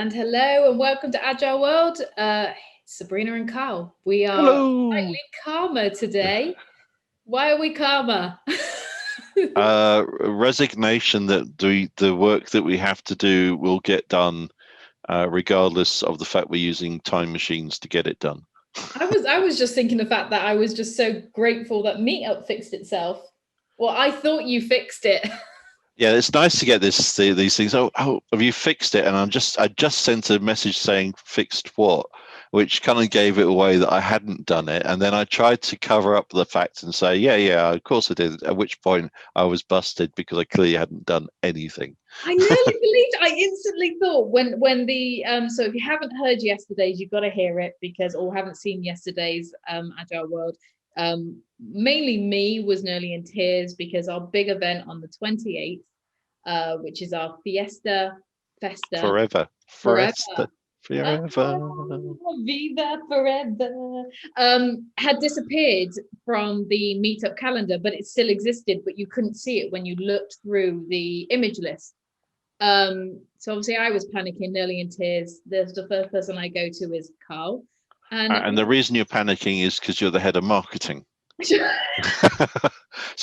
And hello and welcome to Agile World. Sabrina and Karl. We are Hello. slightly calmer today. Why are we calmer? Resignation that the work that we have to do will get done, regardless of the fact we're using time machines to get it done. I was just thinking the fact that I was just so grateful that Meetup fixed itself. Well, I thought you fixed it. Yeah, it's nice to get these things. Oh, have you fixed it? And I just sent a message saying fixed what, which kind of gave it away that I hadn't done it. And then I tried to cover up the fact and say, yeah, of course I did. At which point I was busted because I clearly hadn't done anything. I nearly believed. I instantly thought when the so if you haven't heard yesterday's, you've got to hear it because or haven't seen yesterday's Agile World. Mainly me was nearly in tears because our big event on the 28th, which is our Fiesta Forever. forever. Viva forever. Had disappeared from the meetup calendar, but it still existed, but you couldn't see it when you looked through the image list. So obviously I was panicking, nearly in tears. The first person I go to is Karl. And the reason you're panicking is because you're the head of marketing. So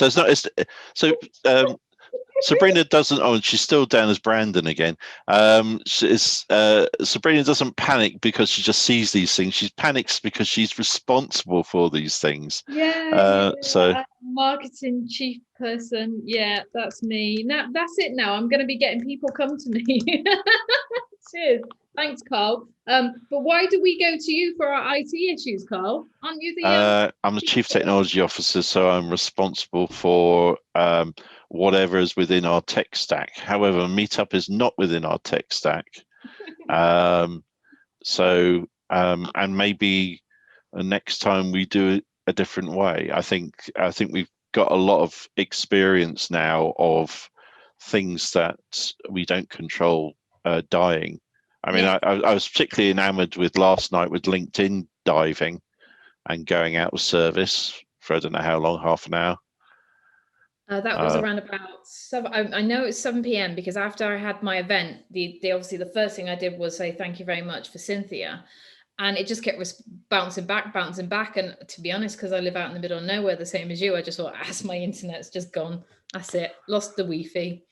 it's not. Sabrina doesn't. Oh, she's still down as Brandon again. Sabrina doesn't panic because she just sees these things. She panics because she's responsible for these things. So marketing chief person. Yeah, that's me. Now that's it. Now I'm going to be getting people come to me. Cheers. Thanks, Karl. But why do we go to you for our IT issues, Karl? Aren't you the? I'm the chief technology officer, so I'm responsible for whatever is within our tech stack. However, Meetup is not within our tech stack. And maybe next time we do it a different way. I think we've got a lot of experience now of things that we don't control dying. I mean, I was particularly enamored with last night with LinkedIn diving and going out of service for I don't know how long, half an hour. That was around about 7. I know it's 7 p.m. because after I had my event, the obviously the first thing I did was say thank you very much for Cynthia, and it just kept bouncing back. And to be honest, because I live out in the middle of nowhere, the same as you, I just thought, as my internet's just gone. That's it. Lost the Wi-Fi.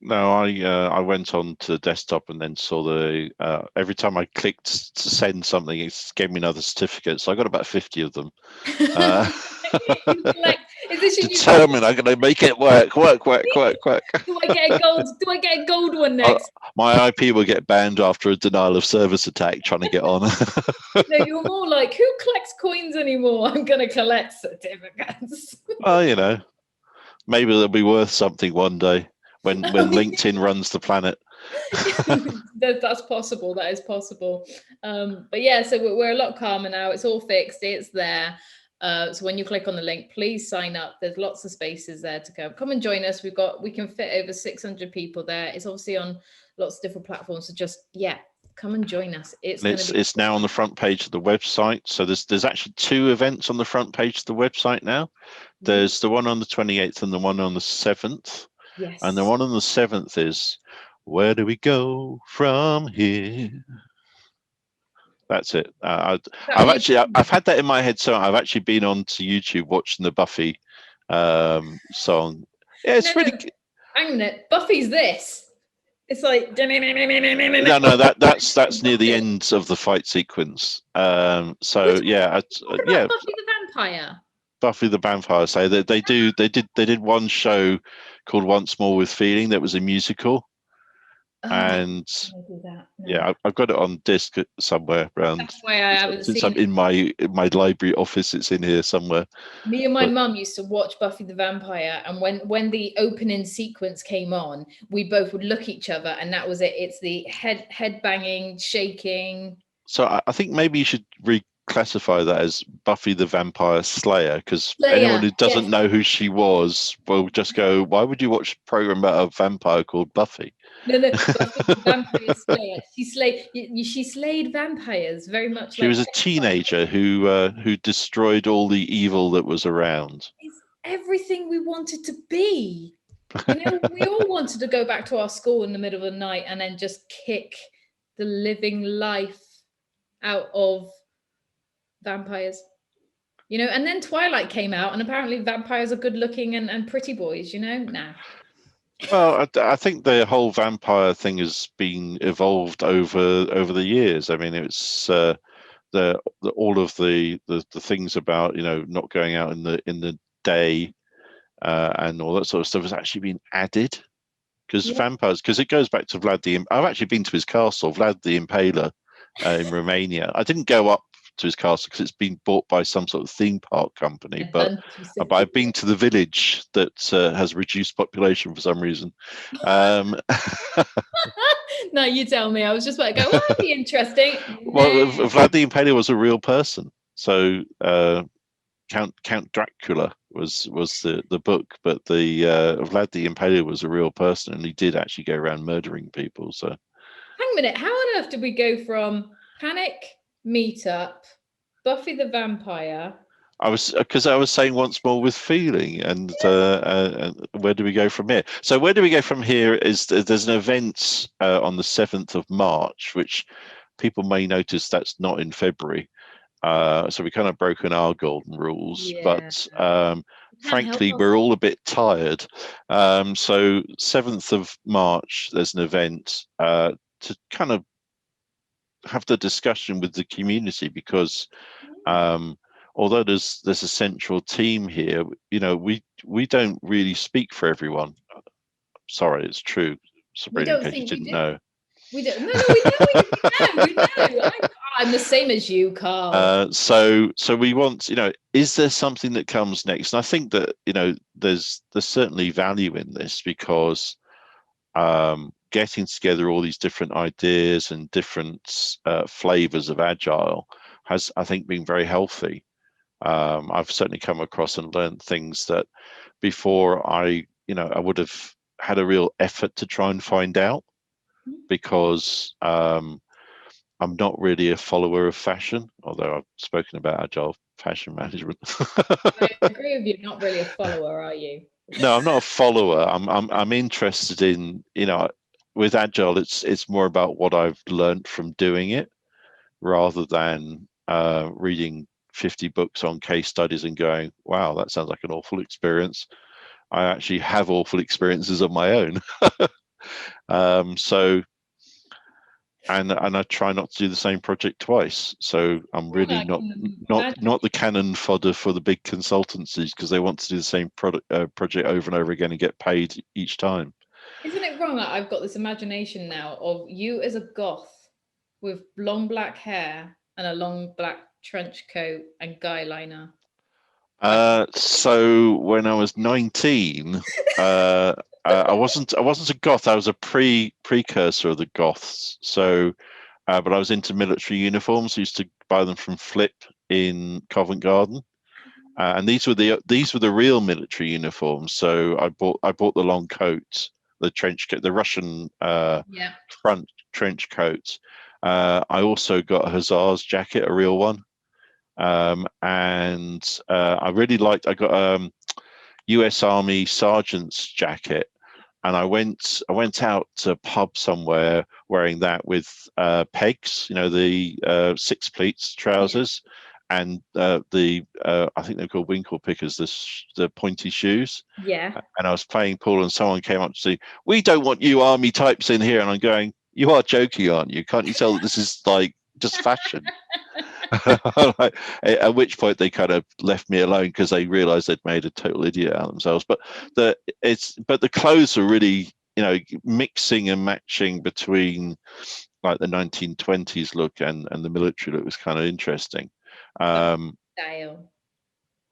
No, I went on to the desktop and then saw the every time I clicked to send something, it gave me another certificate. So I got about 50 of them. Determined I'm going to make it work. Do I get a gold one next? My IP will get banned after a denial of service attack trying to get on. No, you're more like, who collects coins anymore? I'm going to collect certificates. Well, maybe they'll be worth something one day. When LinkedIn runs the planet. That's possible. That is possible. But yeah, so we're a lot calmer now. It's all fixed. It's there. So when you click on the link, please sign up. There's lots of spaces there to come and join us. We can fit over 600 people there. It's obviously on lots of different platforms. So just come and join us. It's now on the front page of the website. So there's actually 2 events on the front page of the website now. There's the one on the 28th and the one on the 7th. Yes. And the one on the 7th is, where do we go from here? That's it. I've had that in my head. So I've actually been on to YouTube watching the Buffy song. Yeah, it's really good. Hang on a minute. Buffy's this. It's like no, that's near the end of the fight sequence. So yeah, Buffy the Vampire. Buffy the Vampire. So they did one show called Once More with Feeling that was a musical, and I've got it on disc somewhere around. That's why I haven't since seen I'm in my library office. It's in here somewhere. Me and my mum used to watch Buffy the Vampire, and when the opening sequence came on, we both would look at each other, and that was it. It's the head banging, shaking. So I think maybe you should classify that as Buffy the Vampire Slayer, because anyone who doesn't know who she was will just go, why would you watch a program about a vampire called Buffy? No, Buffy the Vampire Slayer. She slayed vampires very much. She was a teenager who destroyed all the evil that was around. It's everything we wanted to be. You know, we all wanted to go back to our school in the middle of the night and then just kick the living life out of vampires. You know, and then Twilight came out, and apparently vampires are good looking and pretty boys, you know? Nah. Well, I think the whole vampire thing has been evolved over the years. I mean, it's the all of the things about, you know, not going out in the day and all that sort of stuff has actually been added, because Yeah. vampires, because it goes back to Vlad the I've actually been to his castle, Vlad the Impaler, in Romania. I didn't go up to his castle because it's been bought by some sort of theme park company, but Done I've specifically. been to the village that has reduced population for some reason. Um, No, you tell me. I was just about to go, well, that'd be interesting. well, Nah. Vlad the Impaler was a real person, so Count Dracula was the book, but the Vlad the Impaler was a real person, and he did actually go around murdering people. So Hang a minute. How on earth did we go from Panic, Meetup, Buffy the Vampire? because I was saying once more with feeling, and where do we go from here? So where do we go from here is there's an event on the 7th of March, which people may notice that's not in February. So we kind of broken our golden rules, Yeah. but Can't help frankly, we're all a bit tired. So 7th of March, there's an event to kind of have the discussion with the community, because although there's a central team here, you know, we don't really speak for everyone. Sorry, it's true, We Sabrina, in don't case you think we didn't do. know. We don't. No, we know. We know. I'm the same as you, Karl. So we want, you know, is there something that comes next? And I think that, you know, there's certainly value in this, because getting together all these different ideas and different flavors of Agile has, I think, been very healthy. I've certainly come across and learned things that before I would have had a real effort to try and find out, because I'm not really a follower of fashion, although I've spoken about Agile fashion management. I agree with you. Not really a follower, are you? No, I'm not a follower. I'm interested in, you know, with Agile, it's more about what I've learned from doing it, rather than reading 50 books on case studies and going, wow, that sounds like an awful experience. I actually have awful experiences of my own. So and I try not to do the same project twice. So I'm Well, really I not can not imagine. not the cannon fodder for the big consultancies, because they want to do the same project over and over again and get paid each time. Isn't it wrong that I've got this imagination now of you as a goth with long black hair and a long black trench coat and guy liner? So when I was 19, I wasn't a goth. I was a precursor of the goths. So, but I was into military uniforms. I used to buy them from Flip in Covent Garden. And these were the real military uniforms. So I bought the long coat, the trench coat, the Russian Yeah. front trench coat. I also got a hussar's jacket, a real one, and I really liked. I got U.S. Army sergeant's jacket, and I went out to a pub somewhere wearing that with pegs, you know, the six pleats Yeah. trousers, and the I think they're called winkle pickers, the pointy shoes. Yeah. And I was playing pool, and someone came up to say, "We don't want you army types in here." And I'm going, "You are joking, aren't you? Can't you tell that this is like just fashion?" At which point they kind of left me alone, because they realized they'd made a total idiot out of themselves. But the clothes are really, you know, mixing and matching between like the 1920s look and the military look was kind of interesting. Style.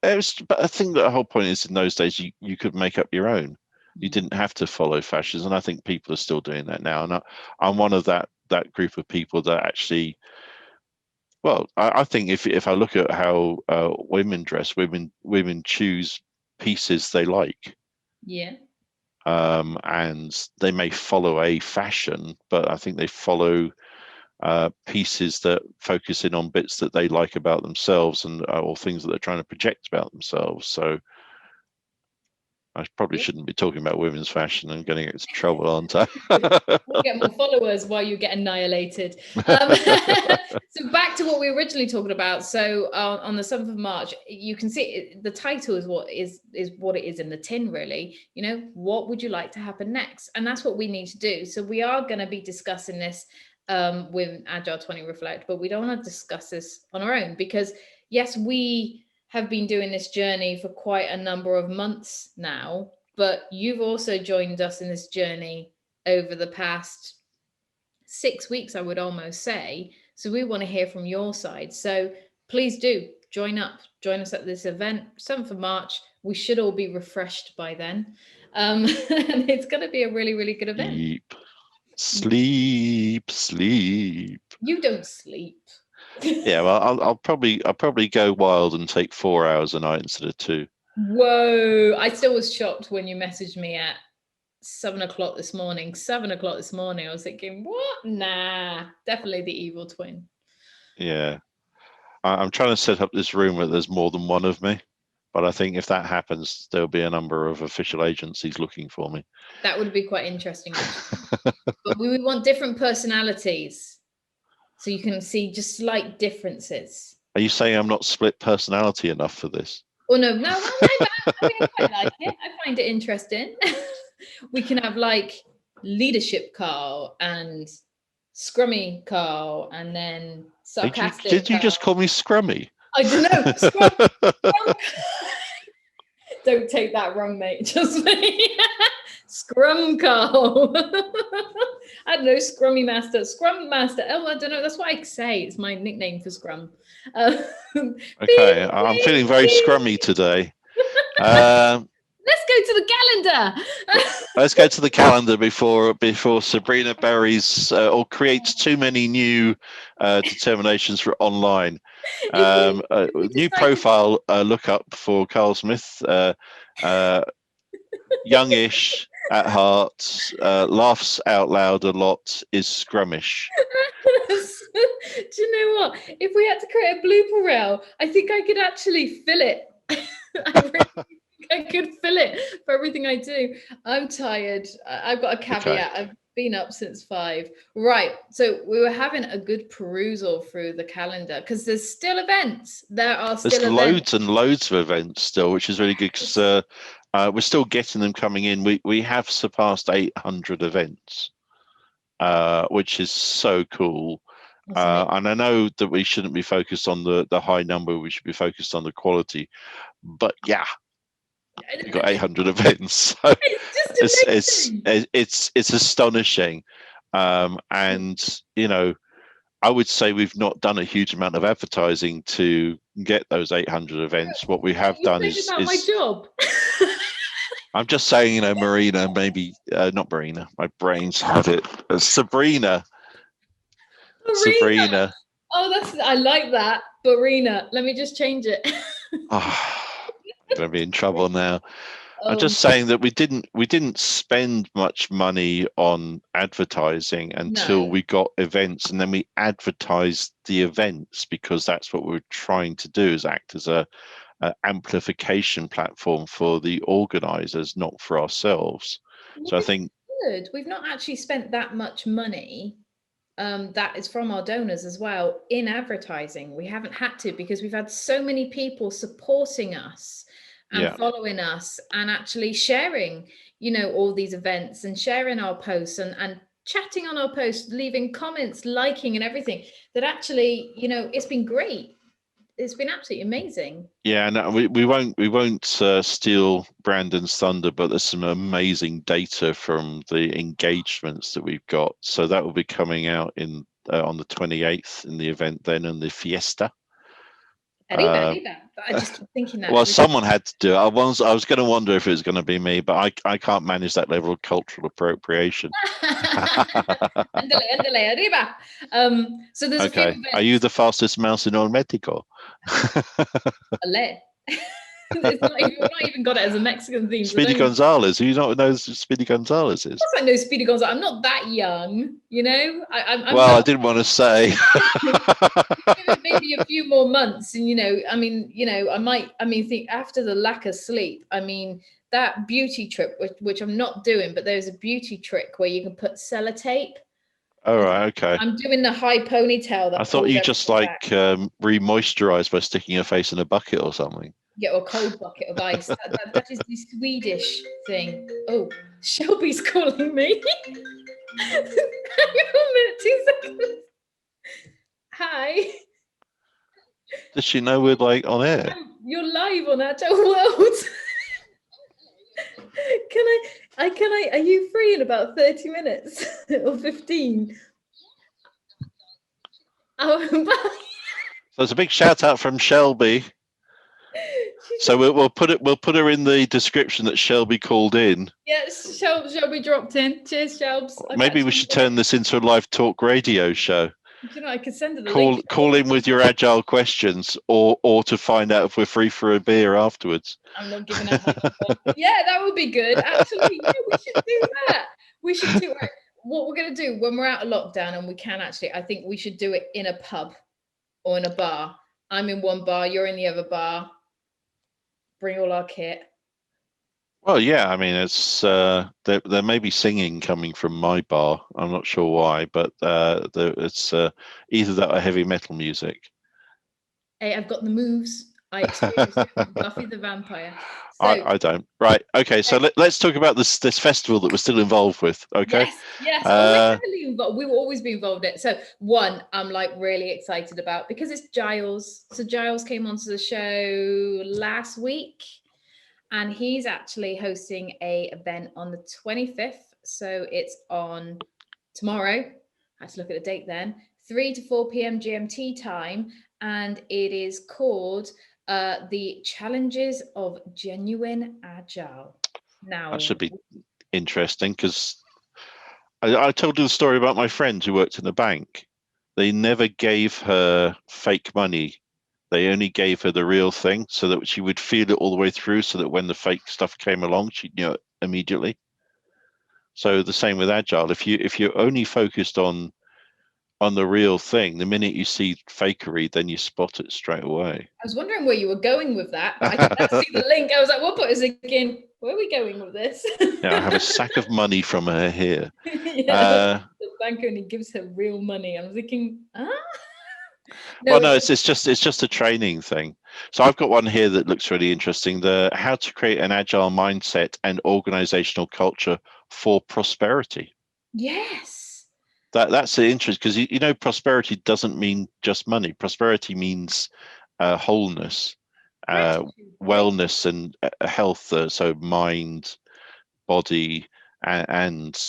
But I think that the whole point is, in those days you could make up your own. You didn't have to follow fashions, and I think people are still doing that now. And I'm one of that group of people that actually, well, I think if I look at how women dress, women choose pieces they like, Yeah. and they may follow a fashion, but I think they follow pieces that focus in on bits that they like about themselves, and or things that they're trying to project about themselves. So, I probably shouldn't be talking about women's fashion and getting into trouble, aren't I? We'll get more followers while you get annihilated. So back to what we were originally talking about. So on the 7th of March, you can see the title is what it is in the tin, really. What would you like to happen next? And that's what we need to do. So we are going to be discussing this with Agile 20 Reflect, but we don't want to discuss this on our own because, yes, we have been doing this journey for quite a number of months now, but you've also joined us in this journey over the past 6 weeks, I would almost say. So we want to hear from your side. So please do join us at this event, 7th of March. We should all be refreshed by then. And it's going to be a really, really good event. Sleep. You don't sleep. Yeah, well, I'll probably go wild and take 4 hours a night instead of 2. Whoa! I still was shocked when you messaged me at 7 o'clock this morning. 7 o'clock this morning. I was thinking, what? Nah, definitely the evil twin. Yeah, I'm trying to set up this room where there's more than one of me, but I think if that happens, there'll be a number of official agencies looking for me. That would be quite interesting. But we would want different personalities, so you can see just slight differences. Are you saying I'm not split personality enough for this? Oh no, I quite like it. I find it interesting. We can have like leadership Karl and Scrummy Karl, and then sarcastic. Did you just call me Scrummy? I don't know. Scrum. Don't take that wrong, mate. Just me. Scrum Karl. I don't know, Scrummy Master. Scrum Master. Oh, I don't know. That's what I say. It's my nickname for Scrum. Okay, I'm feeling very scrummy today. Let's go to the calendar. Let's go to the calendar before Sabrina buries or creates too many new determinations for online. New profile look up for Carl Smith, youngish at heart, laughs out loud a lot, is scrummish. Do you know what? If we had to create a blooper reel, I think I could actually fill it. I could fill it for everything I do. I'm tired. I've got a caveat. Okay. I've been up since 5. Right. So we were having a good perusal through the calendar because there's still events. There's loads and loads of events still, which is really good because we're still getting them coming in. We have surpassed 800 events, which is so cool. And I know that we shouldn't be focused on the high number. We should be focused on the quality. But yeah, we've got 800 events. So it's astonishing. And I would say we've not done a huge amount of advertising to get those 800 events. What we have done is my job. I'm just saying, Marina, maybe not Marina. My brain's had it. Sabrina. Oh, I like that. Barina. Let me just change it. I'm gonna be in trouble now. I'm just saying that we didn't spend much money on advertising until we got events, and then we advertised the events because that's what we're trying to do, is act as a amplification platform for the organizers, not for ourselves. So I think good. We've not actually spent that much money. That is from our donors as well in advertising. We haven't had to because we've had so many people supporting us and following us and actually sharing, all these events and sharing our posts and chatting on our posts, leaving comments, liking and everything, that actually, it's been great. It's been absolutely amazing. Yeah, no, we won't steal Brandon's thunder, but there's some amazing data from the engagements that we've got. So that will be coming out in on the 28th in the event then, in the Fiesta. I just keep thinking that. Well, someone had to do it. I was going to wonder if it was going to be me, but I can't manage that level of cultural appropriation. Andale, arriba. So there's okay. A few Are you the fastest mouse in all Mexico? We've not even got it as a Mexican theme. Speedy Gonzalez. Who not knows who Speedy Gonzalez is? Of course I know Speedy Gonzalez. I'm not that young, I didn't want to say. Maybe a few more months, and I might think after the lack of sleep, that beauty trick, which I'm not doing, but there's a beauty trick where you can put sellotape. All right, okay. I'm doing the high ponytail. That I thought you just like back. re-moisturize by sticking your face in a bucket or something. Yeah, or a cold bucket of ice. That is the Swedish thing. Oh, Shelby's calling me. Hang on a minute, 2 seconds. Hi. Does she know we're like on air? You're live on Agile World. Are you free in about 30 minutes or 15? Oh, bye. So it's a big shout out from Shelby. So we'll put her in the description that Shelby called in. Yes, Shelby dropped in. Cheers, Shelbs. Maybe we should turn this into a live talk radio show. You know, I could send her the link. Call in with your agile questions, or to find out if we're free for a beer afterwards. I'm not giving up. Yeah, that would be good. Actually, yeah, we should do that. We should do it. What we're going to do when we're out of lockdown, and we can actually, I think we should do it in a pub or in a bar. I'm in one bar, you're in the other bar. Bring all our kit. Well, yeah, I mean, it's there may be singing coming from my bar. I'm not sure why, but it's either that or heavy metal music. Hey, I've got the moves. I experienced it with Buffy the Vampire. So, I don't. Right. Okay. So let's talk about this festival that we're still involved with. Okay. Yes. We're heavily involved. We will always be involved in it. So one, I'm like really excited about because it's Giles. So Giles came onto the show last week, and he's actually hosting a event on the 25th. So it's on tomorrow. I have to look at the date then. 3 to 4 p.m. GMT time, and it is called the Challenges of Genuine Agile. Now that should be interesting because I told you the story about my friend who worked in the bank. They never gave her fake money. They only gave her the real thing so that she would feel it all the way through, so that when the fake stuff came along, she'd know it immediately. So the same with Agile. If you're only focused on the real thing, the minute you see fakery, then you spot it straight away. I was wondering where you were going with that, but I didn't see the link. I was like, what is it again? Where are we going with this? Yeah, I have a sack of money from her here. The bank only gives her real money. I'm thinking, No, well, no, it's just a training thing. So I've got one here that looks really interesting. The how to create an agile mindset and organizational culture for prosperity. Yes. That's interesting because you know prosperity doesn't mean just money. Prosperity means wholeness, wellness, and health. So mind, body, and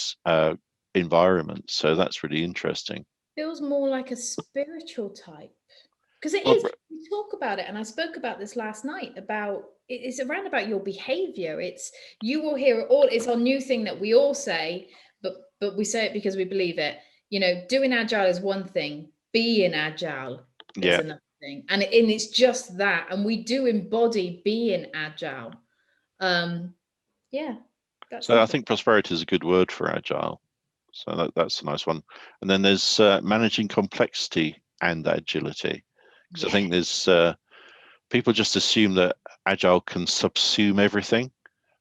environment. So that's really interesting. Feels more like a spiritual type because it is. We talk about it, and I spoke about this last night. About it's around about your behavior. It's you will hear it all. It's our new thing that we all say, but we say it because we believe it. You know, doing agile is one thing, being agile is another thing. And it's just that. And we do embody being agile. So I think prosperity is a good word for agile. So that's a nice one. And then there's managing complexity and agility. Because I think there's people just assume that agile can subsume everything,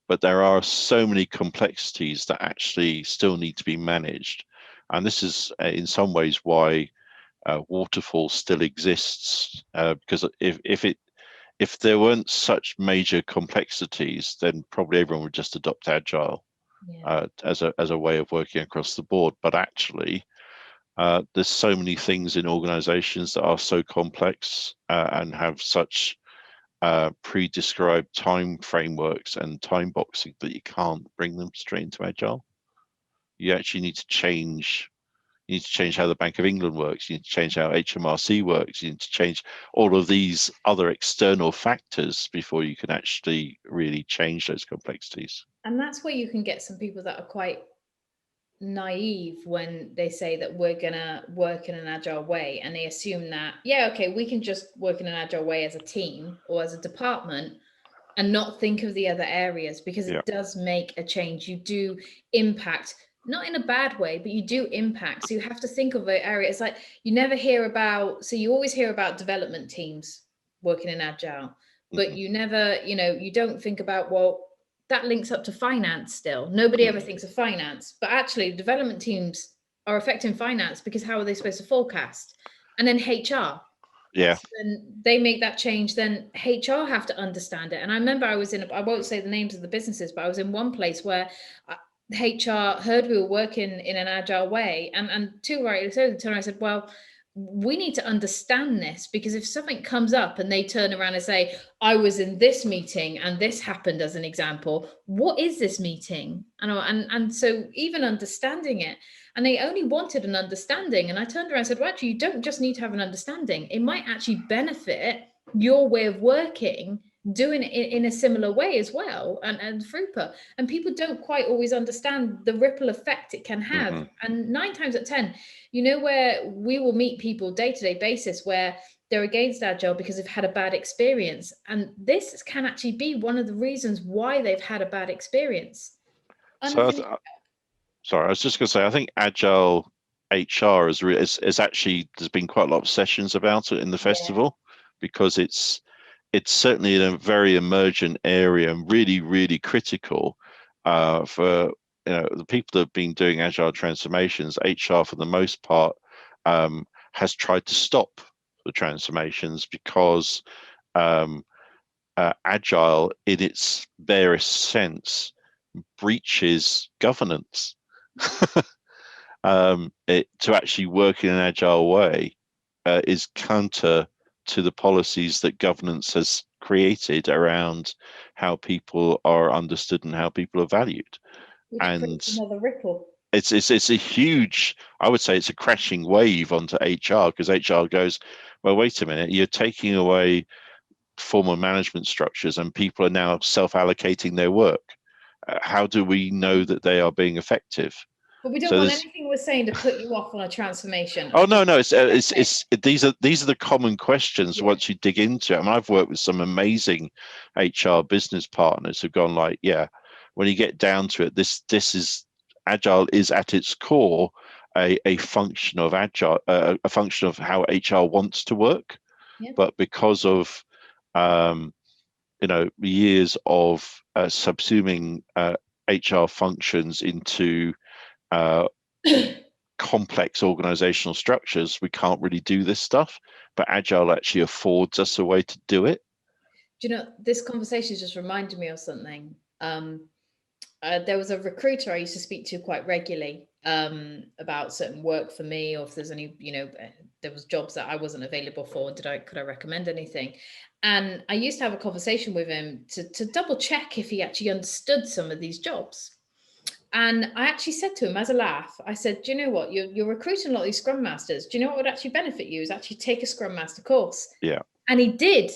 but there are so many complexities that actually still need to be managed. And this is in some ways why waterfall still exists, because if there weren't such major complexities, then probably everyone would just adopt agile as a way of working across the board. But actually, there's so many things in organizations that are so complex and have such pre-described time frameworks and time boxing that you can't bring them straight into agile. You actually need to change. You need to change how the Bank of England works. You need to change how HMRC works. You need to change all of these other external factors before you can actually really change those complexities. And that's where you can get some people that are quite naive when they say that we're gonna work in an agile way, and they assume that we can just work in an agile way as a team or as a department and not think of the other areas, because it does make a change. You do impact, not in a bad way, but you do impact. So you have to think of the area. It's like you never hear about, so you always hear about development teams working in agile, but you never, you don't think about, well, that links up to finance still. Nobody ever thinks of finance, but actually development teams are affecting finance because how are they supposed to forecast? And then HR. Yeah. And they make that change, then HR have to understand it. And I remember I won't say the names of the businesses, but I was in one place where HR heard we were working in an agile way, and two right so I said, well, we need to understand this, because if something comes up and they turn around and say, I was in this meeting and this happened as an example, what is this meeting? And so even understanding it, and they only wanted an understanding. And I turned around and said, well, actually, you don't just need to have an understanding. It might actually benefit your way of working, doing it in a similar way as well, and FRUPA. And people don't quite always understand the ripple effect it can have. And 9 times out of 10, where we will meet people day-to-day basis where they're against Agile because they've had a bad experience. And this can actually be one of the reasons why they've had a bad experience. Sorry, I was just going to say, I think Agile HR is actually, there's been quite a lot of sessions about it in the festival, because it's certainly in a very emergent area and really, really critical for the people that have been doing Agile transformations. HR, for the most part, has tried to stop the transformations because Agile, in its barest sense, breaches governance. To actually work in an agile way is counter to the policies that governance has created around how people are understood and how people are valued. Which and another ripple. It's a huge, I would say it's a crashing wave onto HR, because HR goes, well, wait a minute, you're taking away formal management structures and people are now self-allocating their work. How do we know that they are being effective? But we don't want anything we're saying to put you off on a transformation. Oh no, it's these are the common questions once you dig into it. I mean, I've worked with some amazing HR business partners who've gone like, yeah, when you get down to it, this is Agile is at its core a function of Agile, a function of how HR wants to work, but because of years of subsuming HR functions into complex organizational structures, we can't really do this stuff. But Agile actually affords us a way to do it. Do you know, this conversation just reminded me of something. There was a recruiter I used to speak to quite regularly about certain work for me, or if there's any, there was jobs that I wasn't available for, could I recommend anything? And I used to have a conversation with him to double check if he actually understood some of these jobs. And I actually said to him as a laugh, I said, do you know what, you're recruiting a lot of these Scrum Masters. Do you know what would actually benefit you is actually take a Scrum Master course. Yeah. And he did.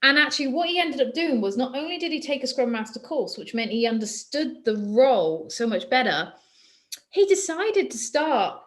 And actually what he ended up doing was, not only did he take a Scrum Master course, which meant he understood the role so much better, he decided to start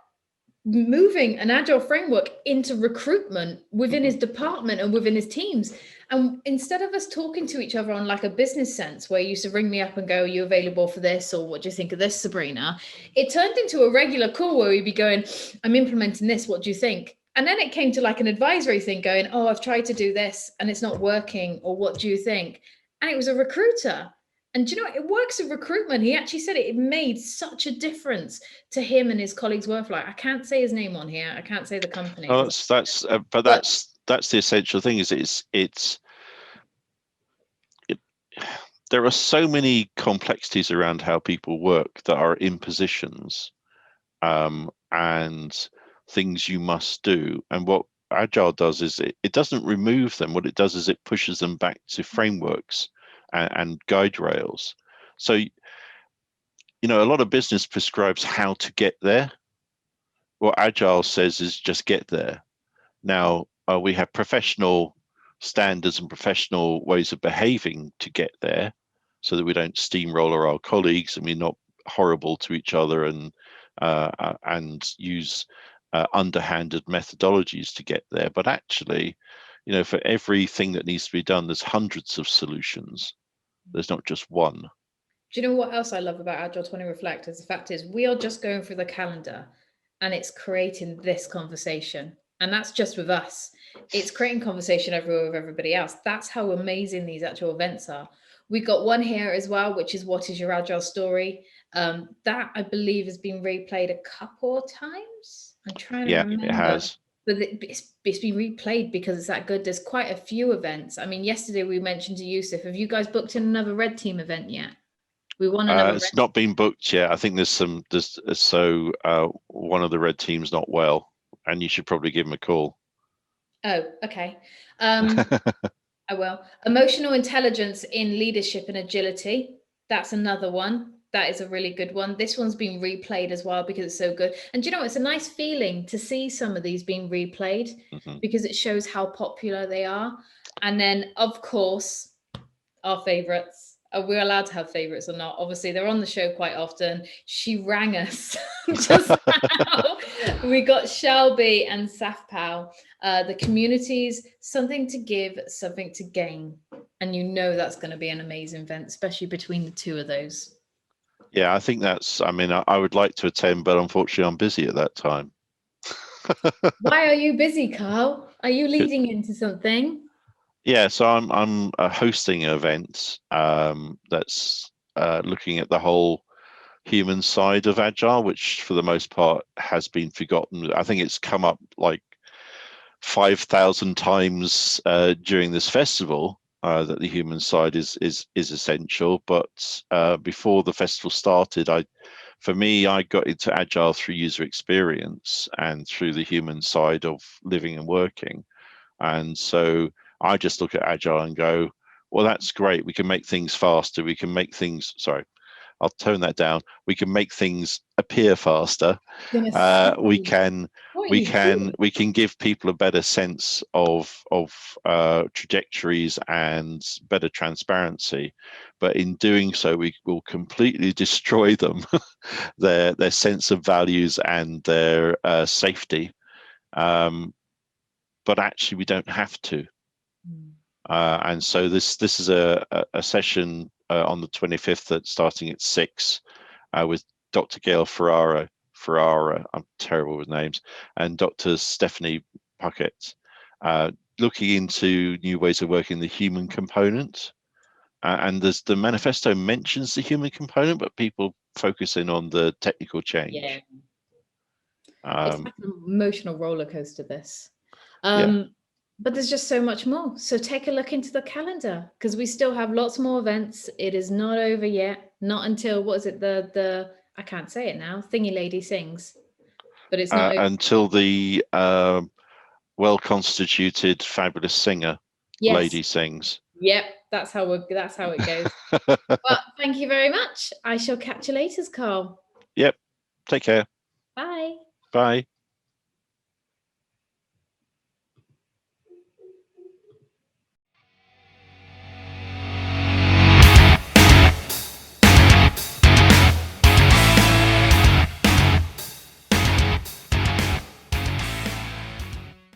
moving an Agile framework into recruitment within his department and within his teams. And instead of us talking to each other on like a business sense, where you used to ring me up and go, are you available for this? Or what do you think of this, Sabrina? It turned into a regular call where we'd be going, I'm implementing this. What do you think? And then it came to like an advisory thing going, oh, I've tried to do this and it's not working. Or what do you think? And it was a recruiter. And do you know, it works in recruitment. He actually said it made such a difference to him and his colleagues' workflow. I can't say his name on here. I can't say the company. Oh, that's the essential thing. Is there are so many complexities around how people work that are impositions and things you must do. And what Agile does is it doesn't remove them. What it does is it pushes them back to frameworks and guide rails. So, a lot of business prescribes how to get there. What Agile says is just get there. Now, we have professional standards and professional ways of behaving to get there, so that we don't steamroller our colleagues and we're not horrible to each other and use underhanded methodologies to get there. But actually, for everything that needs to be done, there's hundreds of solutions. There's not just one. Do you know what else I love about Agile 20 Reflect? Is the fact is we are just going through the calendar and it's creating this conversation. And that's just with us. It's creating conversation everywhere with everybody else. That's how amazing these actual events are. We got one here as well, which is what is your Agile story? That I believe has been replayed a couple of times. I'm trying to remember. It has. But it's been replayed because it's that good. There's quite a few events. I mean, yesterday we mentioned to Yusuf, have you guys booked in another red team event yet? We won another. It's not been booked yet. I think there's one of the red team's not well, and you should probably give him a call. Oh, okay. I will. Emotional intelligence in leadership and agility. That's another one. That is a really good one. This one's been replayed as well because it's so good. And do you know, it's a nice feeling to see some of these being replayed because it shows how popular they are. And then, of course, our favorites. Are we allowed to have favorites or not? Obviously, they're on the show quite often. She rang us just now. We got Shelby and Safpal. The communities, something to give, something to gain. And you know that's going to be an amazing event, especially between the two of those. Yeah, I think I would like to attend, but unfortunately I'm busy at that time. Why are you busy, Carl? Are you leading into something? Yeah, so I'm hosting an event that's looking at the whole human side of Agile, which for the most part has been forgotten. I think it's come up like 5,000 times during this festival that the human side is essential. But before the festival started, I got into Agile through user experience and through the human side of living and working, and so I just look at Agile and go, well, that's great. We can make things faster. We can make things, sorry, I'll tone that down. We can make things appear faster. We can give people a better sense of trajectories and better transparency. But in doing so, we will completely destroy them, their sense of values and their safety. But actually, we don't have to. And so this is a session on the 25th that's starting at 6 with Dr. Gail Ferrara, I'm terrible with names, and Dr. Stephanie Puckett, looking into new ways of working the human component. And the manifesto mentions the human component, but people focus in on the technical change. Yeah. It's like an emotional roller coaster, this. But there's just so much more. So take a look into the calendar because we still have lots more events. It is not over yet. Not until, what is it? The I can't say it now. Thingy lady sings, but it's not until the well-constituted, fabulous singer lady sings. Yep, that's how it goes. Well, thank you very much. I shall catch you later, Carl. Yep. Take care. Bye. Bye.